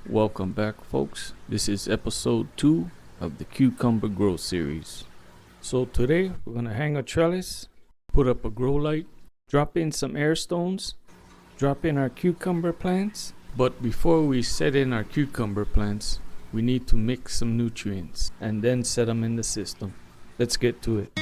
Welcome back, folks. This is episode 2 of the Cucumber Grow series. So today we're going to hang a trellis, put up a grow light, drop in some air stones, drop in our cucumber plants. But before we set in our cucumber plants, we need to mix some nutrients and then set them in the system. Let's get to it.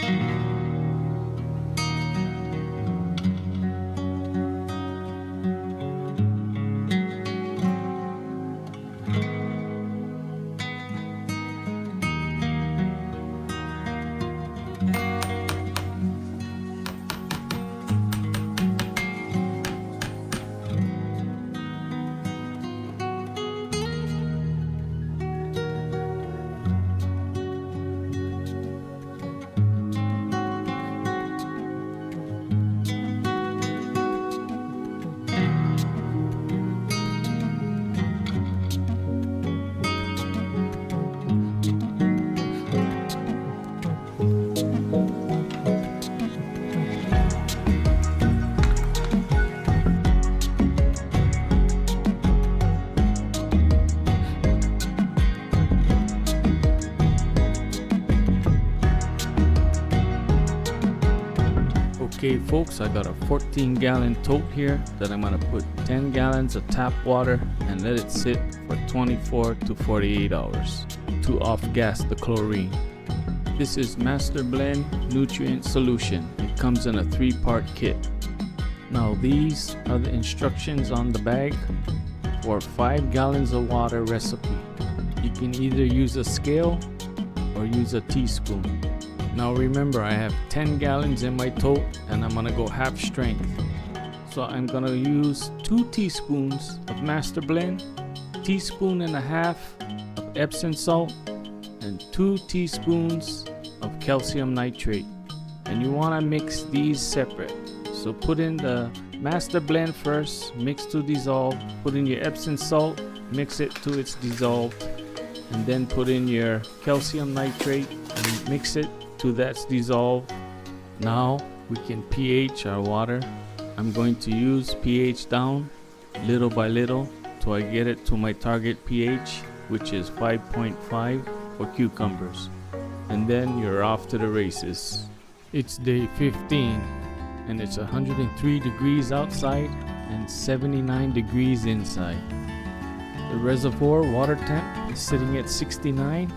Okay folks, I got a 14-gallon tote here that I'm going to put 10 gallons of tap water and let it sit for 24 to 48 hours to off-gas the chlorine. This is Master Blend Nutrient Solution. It comes in a 3-part kit. Now these are the instructions on the bag for 5 gallons of water recipe. You can either use a scale or use a teaspoon. Now remember, I have 10 gallons in my tote and I'm gonna go half strength. So I'm gonna use 2 teaspoons of Master Blend, teaspoon and a half of Epsom salt, and 2 teaspoons of calcium nitrate. And you wanna mix these separate. So put in the Master Blend first, mix to dissolve, put in your Epsom salt, mix it to its dissolved, and then put in your calcium nitrate and mix it to that's dissolved. Now we can pH our water. I'm going to use pH down little by little till I get it to my target pH, which is 5.5 for cucumbers, and then you're off to the races. It's day 15 and it's 103 degrees outside and 79 degrees inside. The reservoir water temp is sitting at 69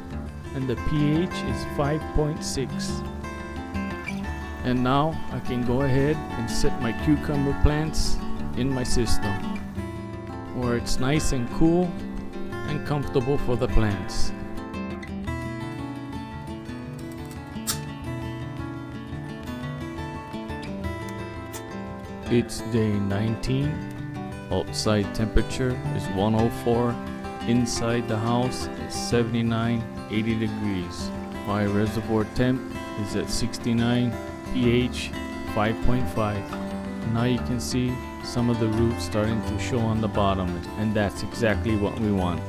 and the pH is 5.6. And now I can go ahead and set my cucumber plants in my system where it's nice and cool and comfortable for the plants. It's day 19. Outside temperature is 104. Inside the house is 79, 80 degrees. My reservoir temp is at 69, pH 5.5. Now you can see some of the roots starting to show on the bottom, and that's exactly what we want.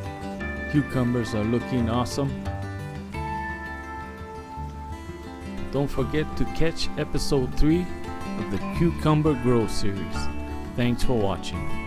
Cucumbers are looking awesome. Don't forget to catch episode 3 of the Cucumber Grow series. Thanks for watching.